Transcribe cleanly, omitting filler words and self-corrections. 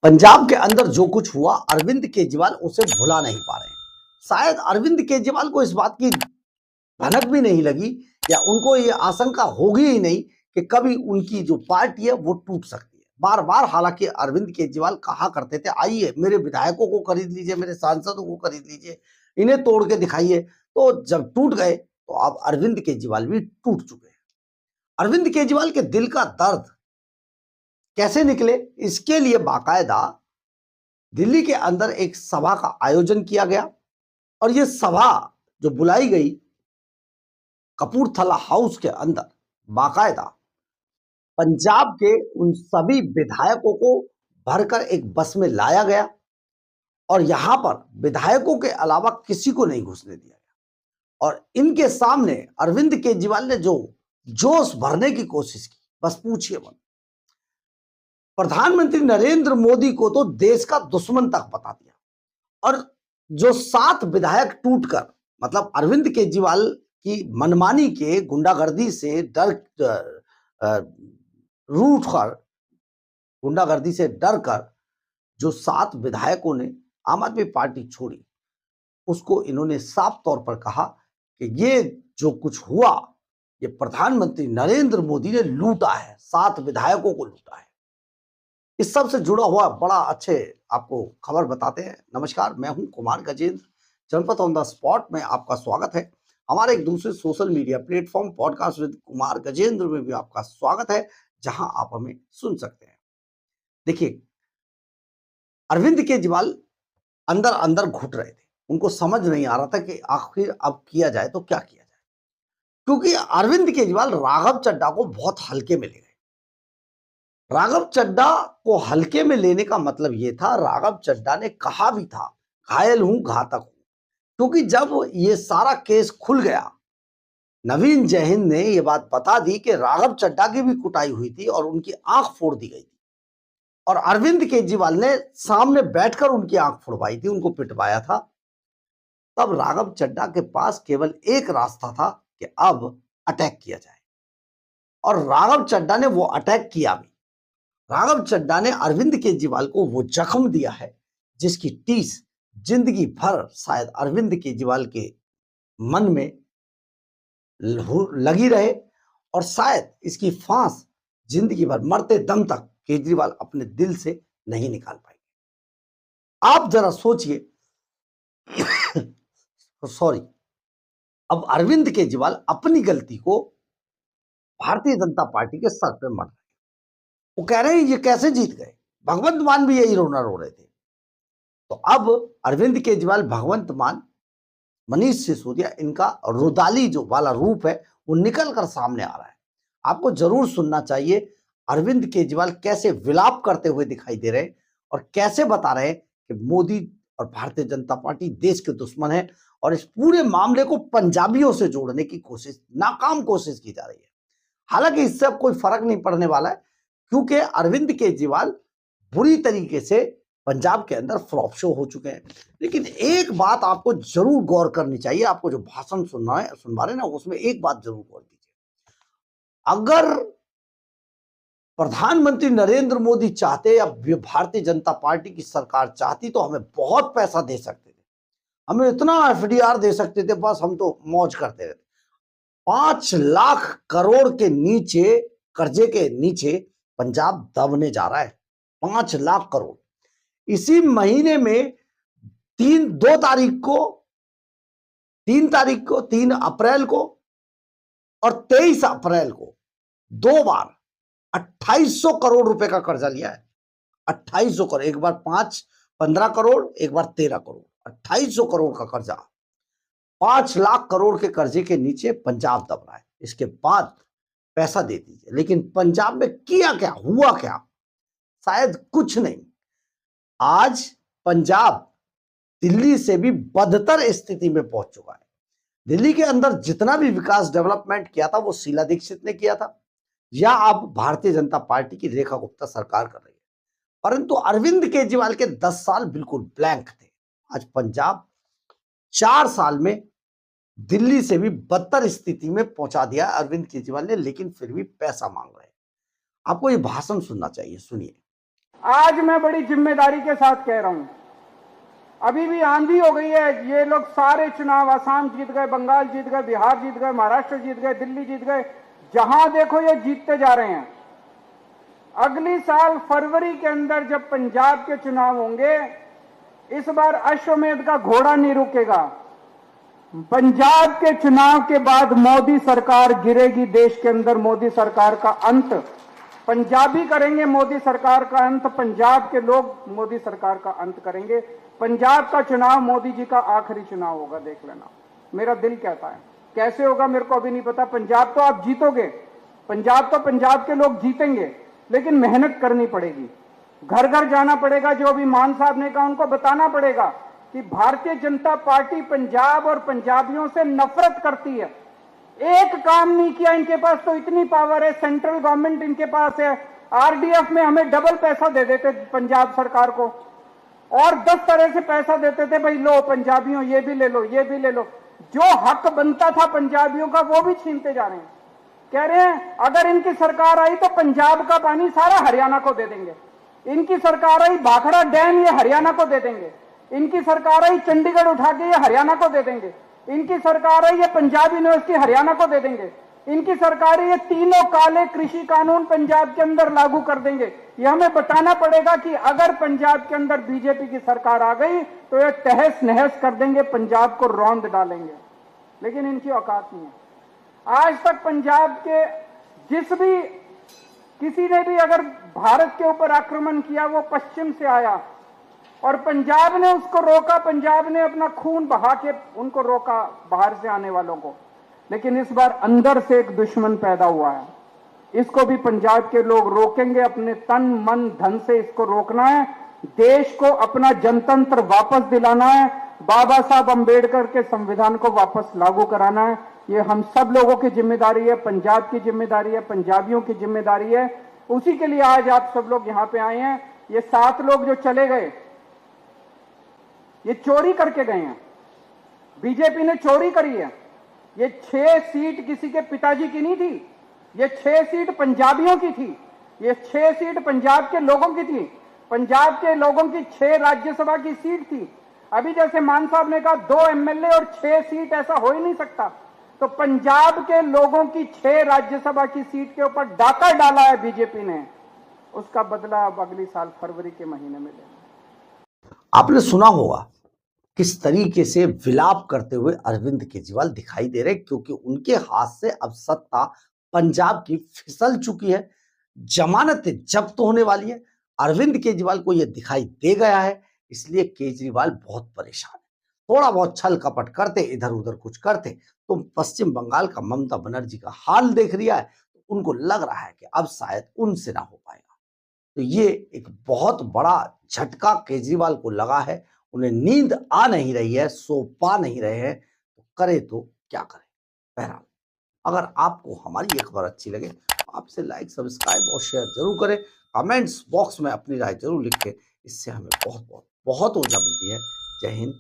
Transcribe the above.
पंजाब के अंदर जो कुछ हुआ अरविंद केजरीवाल उसे भुला नहीं पा रहे हैं। शायद अरविंद केजरीवाल को इस बात की भनक भी नहीं लगी या उनको ये आशंका होगी ही नहीं कि कभी उनकी जो पार्टी है वो टूट सकती है। बार बार हालांकि अरविंद केजरीवाल कहा करते थे, आइए मेरे विधायकों को खरीद लीजिए, मेरे सांसदों को खरीद लीजिए, इन्हें तोड़ के दिखाइए। तो जब टूट गए तो अब अरविंद केजरीवाल भी टूट चुके हैं। अरविंद केजरीवाल के दिल का दर्द कैसे निकले, इसके लिए बाकायदा दिल्ली के अंदर एक सभा का आयोजन किया गया और यह सभा जो बुलाई गई कपूरथला हाउस के अंदर, बाकायदा पंजाब के उन सभी विधायकों को भरकर एक बस में लाया गया और यहां पर विधायकों के अलावा किसी को नहीं घुसने दिया गया। और इनके सामने अरविंद केजरीवाल ने जो जोश भरने की कोशिश की, बस पूछिए मत। प्रधानमंत्री नरेंद्र मोदी को तो देश का दुश्मन तक बता दिया। और जो 7 विधायक टूटकर, मतलब अरविंद केजरीवाल की मनमानी के गुंडागर्दी से गुंडागर्दी से डरकर जो 7 विधायकों ने आम आदमी पार्टी छोड़ी, उसको इन्होंने साफ तौर पर कहा कि ये जो कुछ हुआ ये प्रधानमंत्री नरेंद्र मोदी ने लूटा है, 7 विधायकों को लूटा है। इस सब से जुड़ा हुआ बड़ा अच्छे आपको खबर बताते हैं। नमस्कार, मैं हूं कुमार गजेंद्र, जनपद ऑन द स्पॉट में आपका स्वागत है। हमारे एक दूसरे social media platform podcast with Kumar Gajendra में भी आपका स्वागत है, जहां आप हमें सुन सकते हैं। देखिए, अरविंद केजरीवाल अंदर अंदर घुट रहे थे, उनको समझ नहीं आ रहा था कि आखिर अब किया जाए तो क्या किया जाए, क्योंकि अरविंद केजरीवाल राघव चड्ढा को बहुत हल्के में ले गए। राघव चड्ढा को हल्के में लेने का मतलब यह था, राघव चड्ढा ने कहा भी था घायल हूं घातक हूं, क्योंकि जब ये सारा केस खुल गया, नवीन जयहिंद ने यह बात बता दी कि राघव चड्ढा की भी कुटाई हुई थी और उनकी आंख फोड़ दी गई थी। और अरविंद केजरीवाल ने सामने बैठकर उनकी आंख फोड़वाई थी, उनको पिटवाया था। तब राघव चड्ढा के पास केवल एक रास्ता था कि अब अटैक किया जाए, और राघव चड्ढा ने वो अटैक किया भी। राघव चड्ढा ने अरविंद केजरीवाल को वो जख्म दिया है जिसकी टीस जिंदगी भर शायद अरविंद केजरीवाल के मन में लगी रहे, और शायद इसकी फांस जिंदगी भर मरते दम तक केजरीवाल अपने दिल से नहीं निकाल पाएंगे। आप जरा सोचिए सॉरी, अब अरविंद केजरीवाल अपनी गलती को भारतीय जनता पार्टी के सर पे मर रहे हैं। वो कह रहे हैं ये कैसे जीत गए, भगवंत मान भी यही रोना रो रहे थे। तो अब अरविंद केजरीवाल, भगवंत मान, मनीष सिसोदिया, इनका रुदाली जो वाला रूप है वो निकल कर सामने आ रहा है। आपको जरूर सुनना चाहिए अरविंद केजरीवाल कैसे विलाप करते हुए दिखाई दे रहे हैं और कैसे बता रहे हैं कि मोदी और भारतीय जनता पार्टी देश के दुश्मन है, और इस पूरे मामले को पंजाबियों से जोड़ने की कोशिश, नाकाम कोशिश की जा रही है। हालांकि इससे अब कोई फर्क नहीं पड़ने वाला है, क्योंकि अरविंद केजरीवाल बुरी तरीके से पंजाब के अंदर फ्लॉप शो हो चुके हैं। लेकिन एक बात आपको जरूर गौर करनी चाहिए, आपको जो भाषण सुनवा रहे ना, उसमें एक बात जरूर गौर कीजिए। अगर प्रधानमंत्री नरेंद्र मोदी चाहते या भारतीय जनता पार्टी की सरकार चाहती तो हमें बहुत पैसा दे सकते थे, हमें इतना एफडीआर दे सकते थे, बस हम तो मौज करते रहते। 5 लाख करोड़ के नीचे कर्जे के नीचे पंजाब दबने जा रहा है। 5 लाख करोड़। इसी महीने में 2 तारीख को, 3 अप्रैल को और 23 अप्रैल को 2 बार 2800 करोड़ रुपए का कर्जा लिया है। 2800 करोड़, एक बार 15 करोड़, एक बार 13 करोड़, 2800 करोड़ का कर्जा। 5 लाख करोड़ के कर्जे के नीचे पंजाब दब रहा है। इसके बाद पैसा दे दीजिए, लेकिन पंजाब में किया क्या, हुआ क्या? शायद कुछ नहीं। आज पंजाब दिल्ली से भी बदतर स्थिति में पहुंच चुका है। दिल्ली के अंदर जितना भी विकास डेवलपमेंट किया था वो शीला दीक्षित ने किया था, या अब भारतीय जनता पार्टी की रेखा गुप्ता सरकार कर रही है। परंतु अरविंद केजरीवाल के 10 साल बिल्कुल ब्लैंक थे। आज पंजाब 4 साल में दिल्ली से भी बदतर स्थिति में पहुंचा दिया अरविंद केजरीवाल ने, लेकिन फिर भी पैसा मांग रहे हैं। आपको ये भाषण सुनना चाहिए, सुनिए। आज मैं बड़ी जिम्मेदारी के साथ कह रहा हूं, अभी भी आंधी हो गई है। ये लोग सारे चुनाव असम जीत गए, बंगाल जीत गए, बिहार जीत गए, महाराष्ट्र जीत गए, दिल्ली जीत गए, जहां देखो ये जीतते जा रहे हैं। अगली साल फरवरी के अंदर जब पंजाब के चुनाव होंगे, इस बार अश्वमेध का घोड़ा नहीं रुकेगा। पंजाब के चुनाव के बाद मोदी सरकार गिरेगी, देश के अंदर मोदी सरकार का अंत पंजाबी करेंगे, मोदी सरकार का अंत पंजाब के लोग मोदी सरकार का अंत करेंगे। पंजाब का चुनाव मोदी जी का आखिरी चुनाव होगा, देख लेना। मेरा दिल कहता है, कैसे होगा मेरे को अभी नहीं पता। पंजाब तो आप जीतोगे, पंजाब तो पंजाब के लोग जीतेंगे, लेकिन मेहनत करनी पड़ेगी, घर घर जाना पड़ेगा। जो अभी मान साहब ने कहा, उनको बताना पड़ेगा कि भारतीय जनता पार्टी पंजाब और पंजाबियों से नफरत करती है। एक काम नहीं किया, इनके पास तो इतनी पावर है, सेंट्रल गवर्नमेंट इनके पास है। आरडीएफ में हमें डबल पैसा दे देते पंजाब सरकार को, और 10 तरह से पैसा देते थे, भाई लो पंजाबियों ये भी ले लो, ये भी ले लो। जो हक बनता था पंजाबियों का वो भी छीनते जा रहे हैं। कह रहे हैं अगर इनकी सरकार आई तो पंजाब का पानी सारा हरियाणा को दे देंगे, इनकी सरकार आई भाखड़ा डैम ये हरियाणा को दे देंगे, इनकी सरकार आई चंडीगढ़ उठा के ये हरियाणा को दे देंगे, इनकी सरकार है ये पंजाब यूनिवर्सिटी हरियाणा को दे देंगे, इनकी सरकार है ये तीनों काले कृषि कानून पंजाब के अंदर लागू कर देंगे। ये हमें बताना पड़ेगा कि अगर पंजाब के अंदर बीजेपी की सरकार आ गई तो ये तहस नहस कर देंगे, पंजाब को रौंद डालेंगे। लेकिन इनकी औकात नहीं है। आज तक पंजाब के किसी ने भी अगर भारत के ऊपर आक्रमण किया, वो पश्चिम से आया और पंजाब ने उसको रोका, पंजाब ने अपना खून बहा के उनको रोका, बाहर से आने वालों को। लेकिन इस बार अंदर से एक दुश्मन पैदा हुआ है, इसको भी पंजाब के लोग रोकेंगे, अपने तन मन धन से इसको रोकना है। देश को अपना जनतंत्र वापस दिलाना है, बाबा साहब अंबेडकर के संविधान को वापस लागू कराना है। ये हम सब लोगों की जिम्मेदारी है, पंजाब की जिम्मेदारी है, पंजाबियों की जिम्मेदारी है। उसी के लिए आज आप सब लोग यहां पे आए हैं। ये 7 लोग जो चले गए, ये चोरी करके गए हैं, बीजेपी ने चोरी करी है। ये 6 सीट किसी के पिताजी की नहीं थी, ये 6 सीट पंजाबियों की थी, ये 6 सीट पंजाब के लोगों की थी। पंजाब के लोगों की 6 राज्यसभा की सीट थी। अभी जैसे मान साहब ने कहा 2 एमएलए और 6 सीट, ऐसा हो ही नहीं सकता। तो पंजाब के लोगों की 6 राज्यसभा की सीट के ऊपर डाका डाला है बीजेपी ने, उसका बदला अब अगली साल फरवरी के महीने में लेना। आपने सुना होगा किस तरीके से विलाप करते हुए अरविंद केजरीवाल दिखाई दे रहे, क्योंकि उनके हाथ से अब सत्ता पंजाब की फिसल चुकी है, जमानतें जब्त होने वाली है। अरविंद केजरीवाल को यह दिखाई दे गया है, इसलिए केजरीवाल बहुत परेशान है। थोड़ा बहुत छल कपट करते, इधर उधर कुछ करते, तो पश्चिम बंगाल का ममता बनर्जी का हाल देख लिया है, तो उनको लग रहा है कि अब शायद उनसे ना हो पाएगा। तो ये एक बहुत बड़ा झटका केजरीवाल को लगा है। उन्हें नींद आ नहीं रही है, सो पा नहीं रहे हैं, तो करे तो क्या करें। बहरहाल, अगर आपको हमारी ये खबर अच्छी लगे तो आपसे लाइक, सब्सक्राइब और शेयर जरूर करें। कमेंट्स बॉक्स में अपनी राय जरूर लिखें, इससे हमें बहुत बहुत बहुत ऊर्जा मिलती है। जय हिंद।